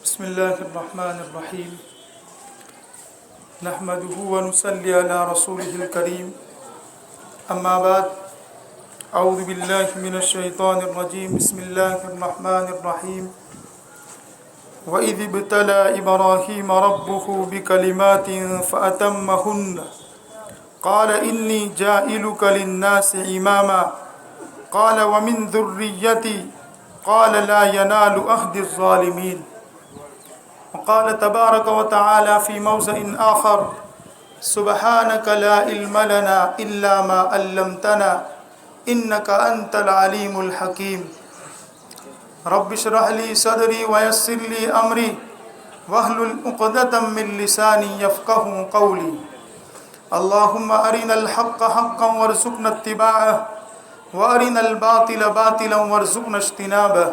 بسم الله الرحمن الرحيم نحمده ونصلي على رسوله الكريم أما بعد أعوذ بالله من الشيطان الرجيم بسم الله الرحمن الرحيم وإذ ابتلى إبراهيم ربه بكلمات فأتمهن قال إني جائلك للناس إماما قال ومن ذريتي قال لا ينال عهد الظالمين وقال تبارك وتعالى في موضع آخر سبحانك لا علم لنا إلا ما علمتنا إنك أنت العليم الحكيم رب اشرح لي صدري ويسر لي أمري واحلل عقدة من لساني يفقهوا قولي اللهم أرنا الحق حقا وارزقنا اتباعه وأرنا الباطل باطلا وارزقنا اجتنابه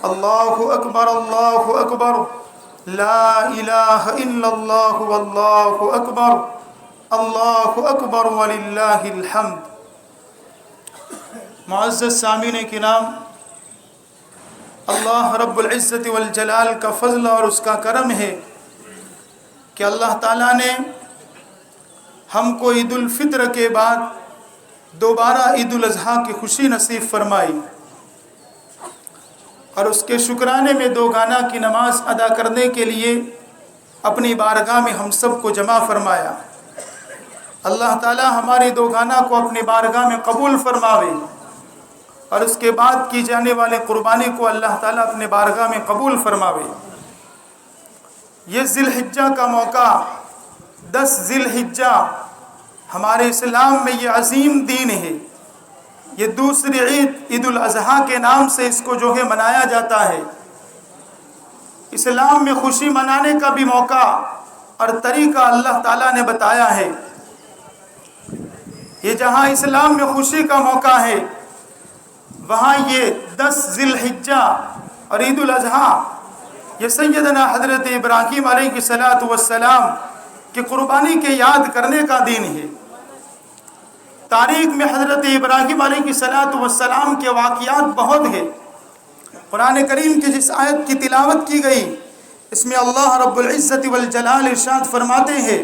الله أكبر لا إله إلا الله والله أكبر وللہ الحمد۔ معزز سامعین کرام، اللہ رب العزت والجلال کا فضل اور اس کا کرم ہے کہ اللہ تعالیٰ نے ہم کو عید الفطر کے بعد دوبارہ عید الاضحیٰ کی خوشی نصیب فرمائی اور اس کے شکرانے میں دو گانا کی نماز ادا کرنے کے لیے اپنی بارگاہ میں ہم سب کو جمع فرمایا۔ اللہ تعالی ہماری دو گانا کو اپنی بارگاہ میں قبول فرماوے اور اس کے بعد کی جانے والے قربانی کو اللہ تعالی اپنے بارگاہ میں قبول فرماوے۔ یہ ذی الحجہ کا موقع 10 ذی الحجہ ہمارے اسلام میں یہ عظیم دن ہے۔ یہ دوسری عید عید الاضحیٰ کے نام سے اس کو جو ہے منایا جاتا ہے۔ اسلام میں خوشی منانے کا بھی موقع اور طریقہ اللہ تعالیٰ نے بتایا ہے۔ یہ جہاں اسلام میں خوشی کا موقع ہے وہاں یہ 10 ذی الحجہ اور عید الاضحیٰ یہ سیدنا حضرت ابراہیم علیہ السلام کی قربانی کے یاد کرنے کا دن ہے۔ تاریخ میں حضرت ابراہیم علیہ السلام کے واقعات بہت ہیں۔ قرآن کریم کی جس آیت کی تلاوت کی گئی اس میں اللہ رب العزت والجلال ارشاد فرماتے ہیں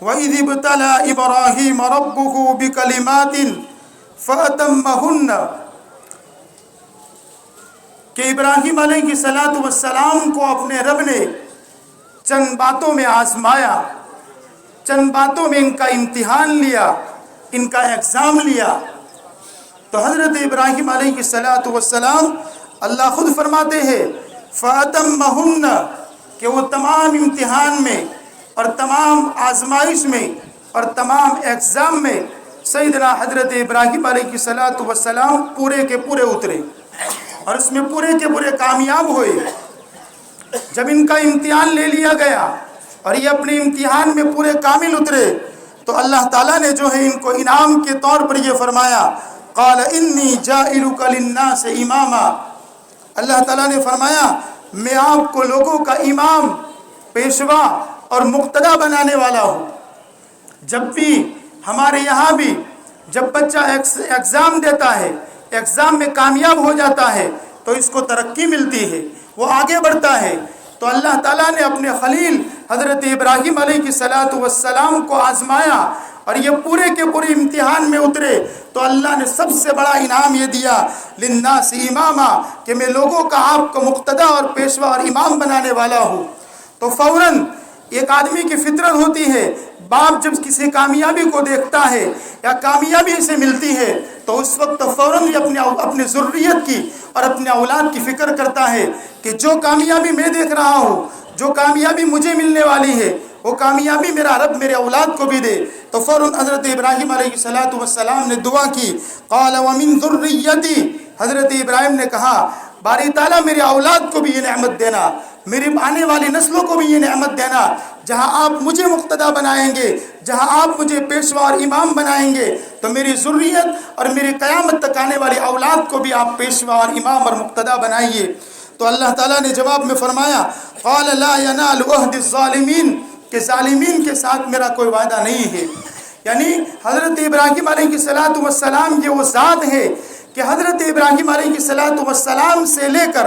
وَإِذِ ابْتَلَى إِبْرَاهِيمَ رَبُّهُ بِكَلِمَاتٍ فَأَتَمَّهُنَّ کہ ابراہیم علیہ السلام کو اپنے رب نے چند باتوں میں آزمایا، چند باتوں میں ان کا امتحان لیا، ان کا ایگزام لیا۔ تو حضرت ابراہیم علیہ السلام اللہ خود فرماتے ہیں فَأَتَمَّهُنَّ کہ وہ تمام امتحان میں اور تمام آزمائش میں اور تمام ایگزام میں سیدنا حضرت ابراہیم علیہ السلام پورے کے پورے اترے اور اس میں پورے کے پورے کامیاب ہوئے۔ جب ان کا امتحان لے لیا گیا اور یہ اپنے امتحان میں پورے کامل اترے تو اللہ تعالیٰ نے جو ہے ان کو انعام کے طور پر یہ فرمایا قال انی جائلک للناس اماما۔ اللہ تعالیٰ نے فرمایا میں آپ کو لوگوں کا امام، پیشوا اور مقتدی بنانے والا ہوں۔ جب بھی ہمارے یہاں بھی جب بچہ ایگزام دیتا ہے، ایگزام میں کامیاب ہو جاتا ہے تو اس کو ترقی ملتی ہے، وہ آگے بڑھتا ہے۔ تو اللہ تعالیٰ نے اپنے خلیل حضرت ابراہیم علیہ السلام کو آزمایا اور یہ پورے کے پورے امتحان میں اترے تو اللہ نے سب سے بڑا انعام یہ دیا للناس اماما کہ میں لوگوں کا آپ کو مقتدی اور پیشوا اور امام بنانے والا ہوں۔ تو فوراً ایک آدمی کی فطرت ہوتی ہے، باپ جب کسی کامیابی کو دیکھتا ہے یا کامیابی سے ملتی ہے تو اس وقت فوراً یہ اپنے ذریت کی اور اپنے اولاد کی فکر کرتا ہے کہ جو کامیابی میں دیکھ رہا ہوں، جو کامیابی مجھے ملنے والی ہے وہ کامیابی میرا رب میرے اولاد کو بھی دے۔ تو فوراً حضرت ابراہیم علیہ السلام نے دعا کی قال ومن ذریتی، حضرت ابراہیم نے کہا باری تعالیٰ میرے اولاد کو بھی یہ نعمت دینا، میری آنے والی نسلوں کو بھی یہ نعمت دینا، جہاں آپ مجھے مقتدی بنائیں گے، جہاں آپ مجھے پیشوا اور امام بنائیں گے تو میری ذریت اور میری قیامت تک آنے والی اولاد کو بھی آپ پیشوا اور امام اور مقتدی بنائیے۔ تو اللہ تعالیٰ نے جواب میں فرمایا قال لا ينال عهد الظالمین کہ ظالمین کے ساتھ میرا کوئی وعدہ نہیں ہے۔ یعنی حضرت ابراہیم علیہ السلام یہ وہ ذات ہے کہ حضرت ابراہیم علیہ السلام سے لے کر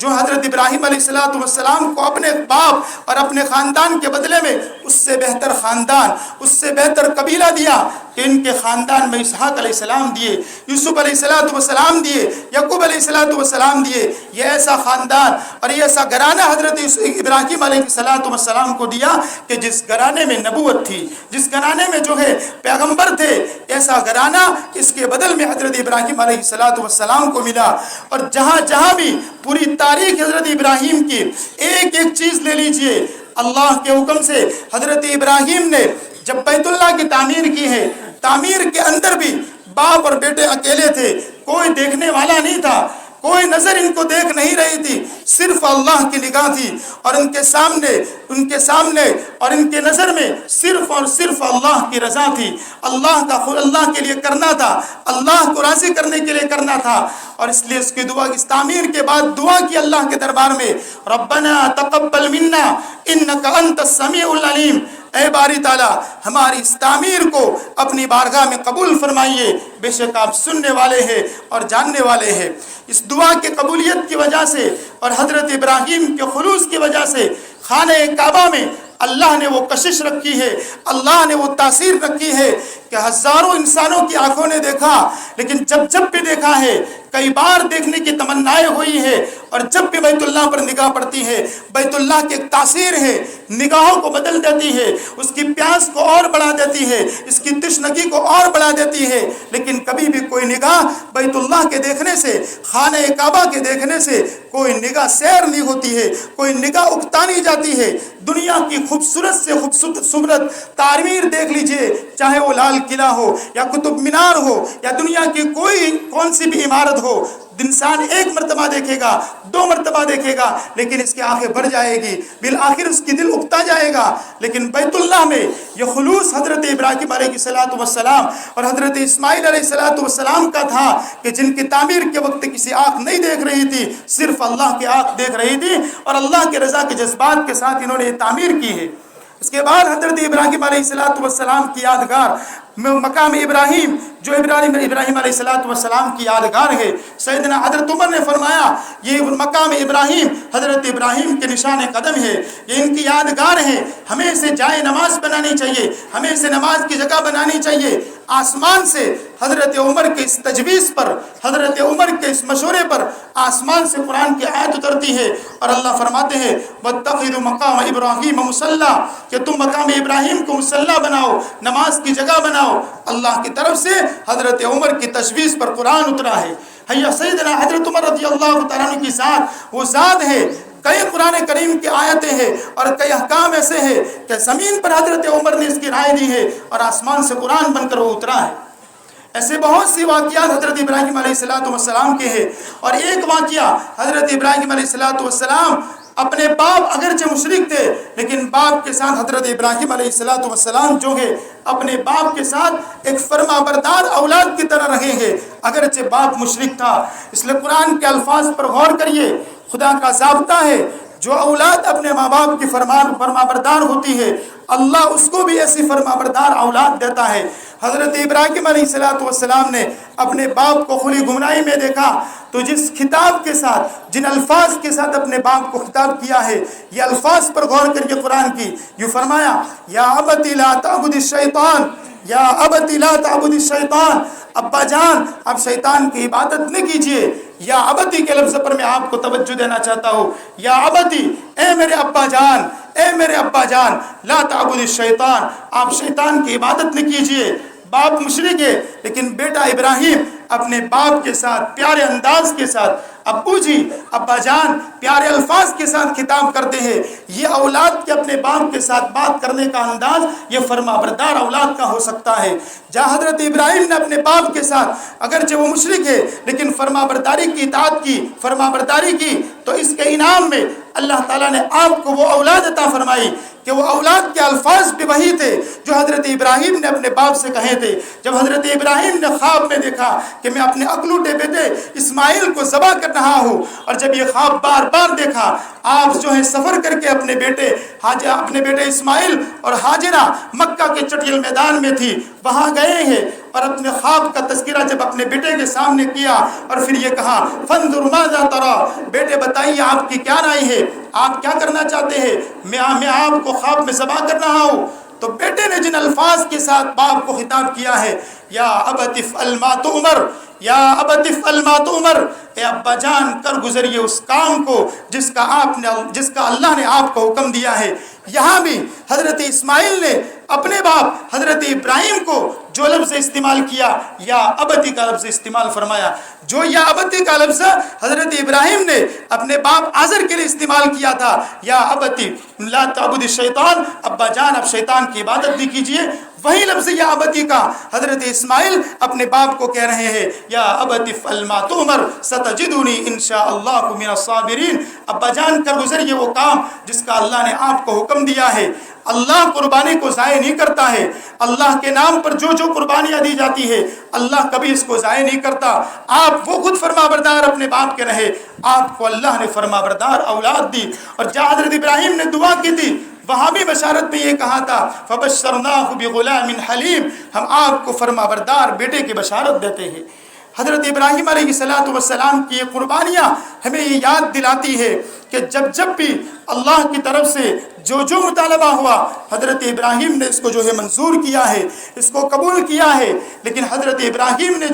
جو حضرت ابراہیم علیہ السلام کو اپنے باپ اور اپنے خاندان کے بدلے میں اس سے بہتر خاندان، اس سے بہتر قبیلہ دیا کہ ان کے خاندان میں اسحاق علیہ السلام دیے، یوسف علیہ السلام دیے، یعقوب علیہ السلام دیے. یہ ایسا خاندان اور یہ ایسا گھرانہ حضرت ابراہیم علیہ السلام کو دیا کہ جس گھرانے میں نبوت تھی، جس گھرانے میں جو ہے پیغمبر تھے، ایسا گھرانہ اس کے بدل میں حضرت ابراہیم علیہ السلام کو ملا. اور جہاں جہاں بھی پوری تاریخ حضرت ابراہیم کی ایک ایک چیز لے لیجئے، اللہ کے حکم سے حضرت ابراہیم نے جب بیت اللہ کی تعمیر کی ہے، تعمیر کے اندر بھی باپ اور بیٹے اکیلے تھے، کوئی دیکھنے والا نہیں تھا، کوئی نظر ان کو دیکھ نہیں رہی تھی، صرف اللہ کی نگاہ تھی اور ان کے سامنے اور ان کے نظر میں صرف اور صرف اللہ کی رضا تھی. اللہ کے لیے کرنا تھا، اللہ کو راضی کرنے کے لیے کرنا تھا. اور اس لیے اس تعمیر کے بعد دعا کی اللہ کے دربار میں، ربنا تقبل منا انک انت السمیع العلیم، اے باری تعالیٰ ہماری اس تعمیر کو اپنی بارگاہ میں قبول فرمائیے، بے شک آپ سننے والے ہیں اور جاننے والے ہیں. اس دعا کی قبولیت کی وجہ سے اور حضرت ابراہیم کے خلوص کی وجہ سے خانہ کعبہ میں اللہ نے وہ کشش رکھی ہے، اللہ نے وہ تاثیر رکھی ہے کہ ہزاروں انسانوں کی آنکھوں نے دیکھا، لیکن جب بھی دیکھا ہے، کئی بار دیکھنے کی تمنائیں ہوئی ہے، اور جب بھی بیت اللہ پر نگاہ پڑتی ہے، بیت اللہ کی ایک تاثیر ہے، نگاہوں کو بدل دیتی ہے، اس کی پیاس کو اور بڑھا دیتی ہے، اس کی تشنگی کو اور بڑھا دیتی ہے. لیکن کبھی بھی کوئی نگاہ بیت اللہ کے دیکھنے سے، خانہ کعبہ کے دیکھنے سے کوئی نگاہ سیر نہیں ہوتی ہے، کوئی نگاہ اکتا نہیں جاتی ہے. دنیا کی خوبصورت سے خوبصورت تعمیر دیکھ لیجئے، چاہے وہ لال قلعہ ہو یا قطب مینار ہو یا دنیا کی کون سی بھی عمارت ہو، انسان ایک مرتبہ دیکھے گا، 2 مرتبہ دیکھے گا، لیکن اس کی آنکھیں بھر جائے گی، بالآخر اس کی دل اکتا جائے گا. لیکن بیت اللہ میں یہ خلوص حضرت ابراہیم علیہ السلام اور حضرت اسماعیل علیہ السلام کا تھا کہ جن کی تعمیر کے وقت کسی آنکھ نہیں دیکھ رہی تھی، صرف اللہ کی آنکھ دیکھ رہی تھی، اور اللہ کے رضا کے جذبات کے ساتھ انہوں نے یہ تعمیر کی ہے. اس کے بعد حضرت ابراہیم علیہ السلام کی یادگار مقام ابراہیم، جو ابراہیم علیہ السلام کی یادگار ہے، سیدنا حضرت عمر نے فرمایا یہ مقام ابراہیم حضرت ابراہیم کے نشان قدم ہے، یہ ان کی یادگار ہے. ہمیں اسے جائے نماز بنانی چاہیے، ہمیں اسے نماز کی جگہ بنانی چاہیے. آسمان سے حضرت عمر کے اس تجویز پر، حضرت عمر کے اس مشورے پر آسمان سے قرآن کی آیت اترتی ہے، اور اللہ فرماتے ہیں وَاتَّخِذُوا مَقَامَ إِبْرَاهِيمَ مُصَلَّى، کہ تم مقام ابراہیم کو مصلی بناؤ، نماز کی جگہ بناؤ. اللہ کی طرف سے حضرت عمر کی تجویز پر قرآن اترا ہے. سیدنا حضرت عمر رضی اللہ تعالیٰ عنہ کی ذات وہ ذات ہے، کئی قرآن کریم کی آیتیں ہیں اور کئی احکام ایسے ہیں کہ زمین پر حضرت عمر نے اس کی رائے دی ہے اور آسمان سے قرآن بن کر وہ اترا ہے. ایسے بہت سی واقعات حضرت ابراہیم علیہ السلام کے ہیں. اور ایک واقعہ حضرت ابراہیم علیہ السلام اپنے باپ اگرچہ مشرک تھے، لیکن باپ کے ساتھ حضرت ابراہیم علیہ السلام جو ہے اپنے باپ کے ساتھ ایک فرما بردار اولاد کی طرح رہے ہیں، اگرچہ باپ مشرک تھا. اس لیے قرآن کے الفاظ پر غور کریے، خدا کا ضابطہ ہے جو اولاد اپنے ماں باپ کی فرما بردار ہوتی ہے، اللہ اس کو بھی ایسی فرما بردار اولاد دیتا ہے. حضرت ابراہیم علیہ السلام نے اپنے باپ کو کھلی گمراہی میں دیکھا، تو جس خطاب کے ساتھ، جن الفاظ کے ساتھ اپنے باپ کو خطاب کیا ہے، یہ الفاظ پر غور کریے قرآن کی. یوں فرمایا یا ابت لا تعبد الشیطان، یا ابت لا تعبد الشیطان، ابا جان آپ شیطان کی عبادت نہ کیجیے. یا ابتی کے لفظ پر میں آپ کو توجہ دینا چاہتا ہوں. یا ابتی، اے میرے ابا جان، اے میرے ابا جان، لا تعبد الشیطان، آپ شیطان کی عبادت نہ کیجیے. باپ مشرک ہے، لیکن بیٹا ابراہیم اپنے باپ کے ساتھ پیارے انداز کے ساتھ ابو جی، ابا جان پیارے الفاظ کے ساتھ خطاب کرتے ہیں. یہ اولاد کے اپنے باپ کے ساتھ بات کرنے کا انداز یہ فرما بردار اولاد کا ہو سکتا ہے. جہاں حضرت ابراہیم نے اپنے باپ کے ساتھ اگرچہ وہ مشرک ہے لیکن فرما برداری کی اطاعت کی، فرما برداری کی، تو اس کے انعام میں اللہ تعالیٰ نے آپ کو وہ اولاد عطا فرمائی کہ وہ اولاد کے الفاظ بھی وہی تھے جو حضرت ابراہیم نے اپنے باپ سے کہے تھے. جب حضرت ابراہیم نے خواب میں دیکھا کہ میں اپنے اکلوٹے بیٹے اسماعیل کو ذبح کر رہا ہوں، اور جب یہ خواب بار بار دیکھا، آپ جو ہے سفر کر کے اپنے بیٹے اسماعیل اور ہاجرہ مکہ کے چٹیل میدان میں تھی، وہاں گئے ہیں اور اپنے خواب کا تذکرہ جب اپنے بیٹے کے سامنے کیا اور پھر یہ کہا فانظر ماذا ترى، بیٹے بتائیے آپ کی کیا رائے ہے، آپ کیا کرنا چاہتے ہیں، میں آپ کو خواب میں ذبح کر رہا ہوں۔ تو بیٹے نے جن الفاظ کے ساتھ باپ کو خطاب کیا ہے، یا ابت افعل ما تؤمر، یا ابت افعل ما تؤمر، اے ابا جان کر گزریے اس کام کو جس کا اللہ نے آپ کو حکم دیا ہے۔ یہاں بھی حضرت اسماعیل نے اپنے باپ حضرت ابراہیم کو جو لفظ استعمال کیا یا ابتی کا لفظ استعمال فرمایا، جو یا ابتی کا لفظ حضرت ابراہیم نے اپنے باپ آزر کے لیے استعمال کیا تھا، یا ابتی لا تعبد الشیطان، ابا جان آپ شیطان کی عبادت بھی کیجئے، وہی لفظ یا ابتی کا حضرت اسماعیل اپنے باپ کو کہہ رہے ہیں، یا ابت افعل ما تؤمر ستجدنی انشاءاللہ من الصابرین، ابا جان کر گزریے وہ کام جس کا اللہ نے آپ کو حکم دیا ہے۔ اللہ قربانی کو ضائع نہیں کرتا ہے، اللہ کے نام پر جو قربانیاں دی جاتی ہے اللہ کبھی اس کو ضائع نہیں کرتا۔ آپ وہ خود فرما بردار اپنے باپ کے رہے، آپ کو اللہ نے فرما بردار اولاد دی، اور جہاں حضرت ابراہیم نے دعا کی تھی وہاں بھی بشارت میں یہ کہا تھا فبشرناہ بغلام حلیم، ہم آپ کو فرما بردار بیٹے کی بشارت دیتے ہیں۔ حضرت ابراہیم علیہ السلام کی یہ قربانیاں ہمیں یہ یاد دلاتی ہے کہ جب بھی اللہ کی طرف سے جو مطالبہ ہوا حضرت ابراہیم نے اس کو منظور کیا ہے، اس کو قبول کیا ہے، لیکن حضرت ابراہیم نے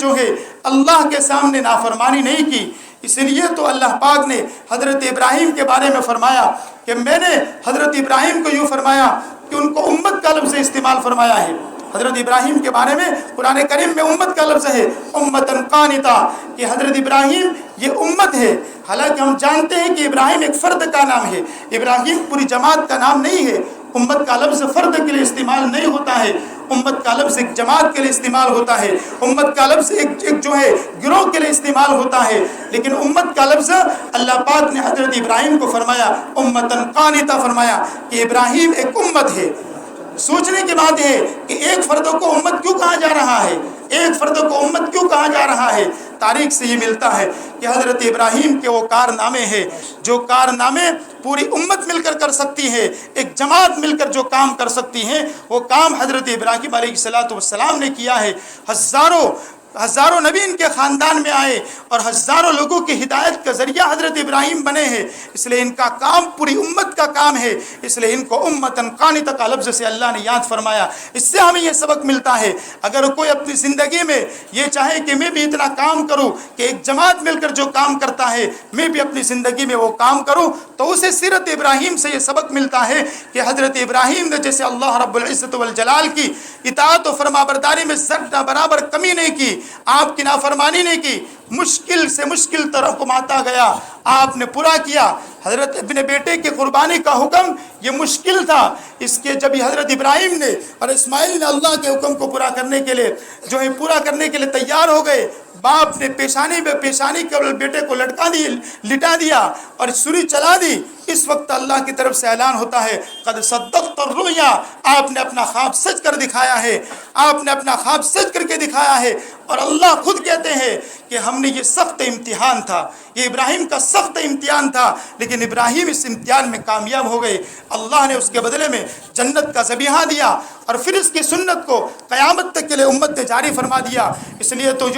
اللہ کے سامنے نافرمانی نہیں کی۔ اس لیے تو اللہ پاک نے حضرت ابراہیم کے بارے میں فرمایا کہ میں نے حضرت ابراہیم کو یوں فرمایا کہ ان کو امت کا لفظ استعمال فرمایا ہے۔ حضرت ابراہیم کے بارے میں قرآن کریم میں امت کا لفظ ہے، امتن قانتا، کہ حضرت ابراہیم یہ امت ہے۔ حالانکہ ہم جانتے ہیں کہ ابراہیم ایک فرد کا نام ہے، ابراہیم پوری جماعت کا نام نہیں ہے۔ امت کا لفظ فرد کے لیے استعمال نہیں ہوتا ہے، امت کا لفظ ایک جماعت کے لیے استعمال ہوتا ہے، امت کا لفظ ایک گروہ کے لیے استعمال ہوتا ہے، لیکن امت کا لفظ اللہ پاک نے حضرت ابراہیم کو فرمایا امتن قانتا، فرمایا کہ ابراہیم ایک امت ہے۔ سوچنے کی بات ہے کہ ایک فرد کو امت کیوں کہا جا رہا ہے، ایک فرد کو امت کیوں کہا جا رہا ہے؟ تاریخ سے یہ ملتا ہے کہ حضرت ابراہیم کے وہ کارنامے ہیں جو کارنامے پوری امت مل کر سکتی ہے، ایک جماعت مل کر جو کام کر سکتی ہیں، وہ کام حضرت ابراہیم علیہ السلام نے کیا ہے۔ ہزاروں نبی ان کے خاندان میں آئے اور ہزاروں لوگوں کی ہدایت کا ذریعہ حضرت ابراہیم بنے ہیں، اس لیے ان کا کام پوری امت کا کام ہے، اس لیے ان کو امتن قانتا کا لفظ سے اللہ نے یاد فرمایا۔ اس سے ہمیں یہ سبق ملتا ہے اگر کوئی اپنی زندگی میں یہ چاہے کہ میں بھی اتنا کام کروں کہ ایک جماعت مل کر جو کام کرتا ہے میں بھی اپنی زندگی میں وہ کام کروں، تو اسے سیرت ابراہیم سے یہ سبق ملتا ہے کہ حضرت ابراہیم نے جیسے اللہ رب العزت والجلال کی اطاعت و فرما برداری میں ذرہ برابر کمی نہیں کی، آپ کی نافرمانی نہیں کی، مشکل سے مشکل طرح کو ماتا گیا، آپ نے پورا کیا۔ حضرت اپنے بیٹے کی قربانی کا حکم یہ مشکل تھا، اس کے جب حضرت ابراہیم نے اور اسماعیل نے اللہ کے حکم کو پورا کرنے کے لیے تیار ہو گئے، باپ نے پیشانی کے بیٹے کو لٹا دیا اور سوری چلا دی، اس وقت اللہ کی طرف سے اعلان ہوتا ہے قد صدقت الرؤیا، آپ نے اپنا خواب سچ کر دکھایا ہے، آپ نے اپنا خواب سچ کر کے دکھایا ہے۔ اور اللہ خود کہتے ہیں کہ ہم نے یہ سخت امتحان تھا، یہ ابراہیم کا سخت امتحان تھا، لیکن ابراہیم اس امتحان میں کامیاب ہو گئے، اللہ نے اس کے بدلے میں جنت کا ذبیحہ دیا اور پھر اس کی سنت کو قیامت تک کے لیے امت نے جاری فرما دیا۔ اس لیے تو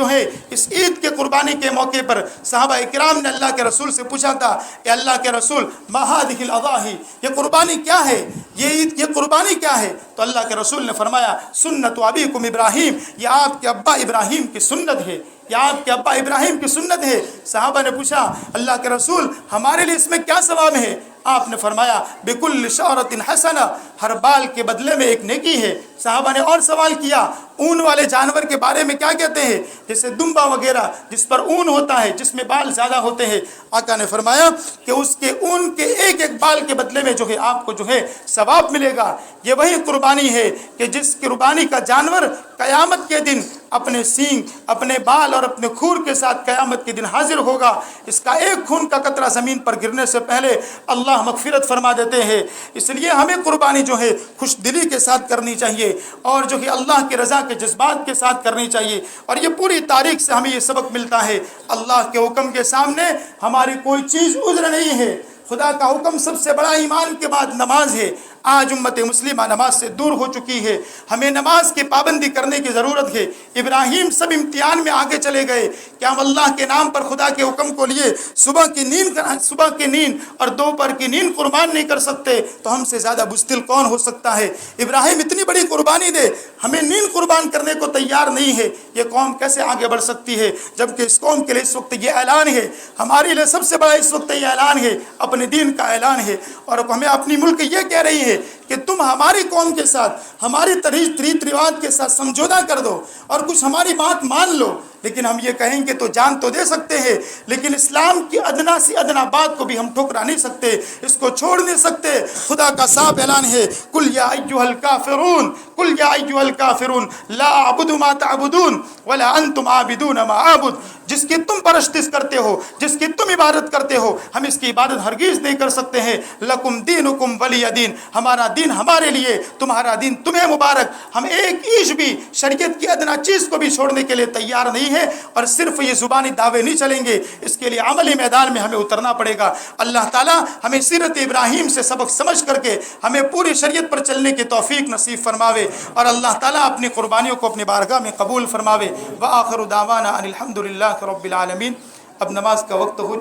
اس عید کے قربانی کے موقع پر صحابہ اکرام نے اللہ کے رسول سے پوچھا تھا کہ اللہ کے رسول ما هذه الاضاحی، یہ قربانی کیا ہے، یہ عید یہ قربانی کیا ہے؟ تو اللہ کے رسول نے فرمایا سنت ابیکم ابراہیم، یہ آپ کے ابا ابراہیم کی سنت ہے، یہ آپ کے ابا ابراہیم کی سنت ہے۔ صحابہ نے پوچھا اللہ کے رسول ہمارے لیے اس میں کیا ثواب ہے؟ آپ نے فرمایا بکل شعرۃ حسنہ، ہر بال کے بدلے میں ایک نیکی ہے۔ صحابہ نے اور سوال کیا اون والے جانور کے بارے میں کیا کہتے ہیں؟ جیسے دمبا وغیرہ جس پر اون ہوتا ہے، جس میں بال زیادہ ہوتے ہیں، آقا نے فرمایا کہ اس کے اون کے ایک ایک بال کے بدلے میں آپ کو ثواب ملے گا۔ یہ وہی قربانی ہے کہ جس قربانی کا جانور قیامت کے دن اپنے سینگ، اپنے بال اور اپنے کھور کے ساتھ قیامت کے دن حاضر ہوگا، اس کا ایک خون کا قطرہ زمین پر گرنے سے پہلے اللہ مغفرت فرما دیتے ہیں۔ اس لیے ہمیں قربانی خوش دلی کے ساتھ کرنی چاہیے اور اللہ کی رضا کے جذبات کے ساتھ کرنی چاہیے۔ اور یہ پوری تاریخ سے ہمیں یہ سبق ملتا ہے اللہ کے حکم کے سامنے ہماری کوئی چیز عذر نہیں ہے۔ خدا کا حکم سب سے بڑا ایمان کے بعد نماز ہے۔ آج امت مسلمہ نماز سے دور ہو چکی ہے، ہمیں نماز کی پابندی کرنے کی ضرورت ہے۔ ابراہیم سب امتحان میں آگے چلے گئے کہ ہم اللہ کے نام پر خدا کے حکم کو لیے صبح کی نیند اور دوپہر کی نیند قربان نہیں کر سکتے، تو ہم سے زیادہ بزدل کون ہو سکتا ہے؟ ابراہیم اتنی بڑی قربانی دے ہمیں نیند قربان کرنے کو تیار نہیں ہے، یہ قوم کیسے آگے بڑھ سکتی ہے؟ جبکہ اس قوم کے لیے اس وقت یہ اعلان ہے، ہمارے لیے سب سے بڑا اس وقت یہ اعلان ہے، اپنے دین کا اعلان ہے، اور ہمیں اپنی ملک یہ کہہ رہی ہے کہ تم ہماری قوم کے ساتھ ہماری ریت رواج کے ساتھ سمجھوتا کر دو اور کچھ ہماری بات مان لو، لیکن ہم یہ کہیں گے تو جان تو دے سکتے ہیں، لیکن اسلام کی ادنا سی ادنا بات کو بھی ہم ٹھکرا نہیں سکتے، اس کو چھوڑ نہیں سکتے۔ خدا کا صاف اعلان ہے، قل یا ایھا الکافرون، قل یا ایھا الکافرون لا اعبد ما تعبدون ولا انتم عابدون ما اعبد، جس کی تم پرستش کرتے ہو، جس کی تم عبادت کرتے ہو، ہم اس کی عبادت ہرگز نہیں کر سکتے ہیں۔ لکم دینکم ولی دین، ہمارا دین ہمارے لیے، تمہارا دین تمہیں مبارک۔ ہم ایک انچ بھی شریعت کی ادنا چیز کو بھی چھوڑنے کے لیے تیار نہیں ہے، اور صرف یہ زبانی دعوے نہیں چلیں گے، اس کے لیے عملی میدان میں ہمیں اترنا پڑے گا۔ اللہ تعالیٰ ہمیں سیرت ابراہیم سے سبق سمجھ کر کے ہمیں پوری شریعت پر چلنے کی توفیق نصیب فرماوے، اور اللہ تعالیٰ اپنی قربانیوں کو اپنی بارگاہ میں قبول فرماوے۔ وآخر دعوانا ان الحمد للہ رب العالمین۔ اب نماز کا وقت ہو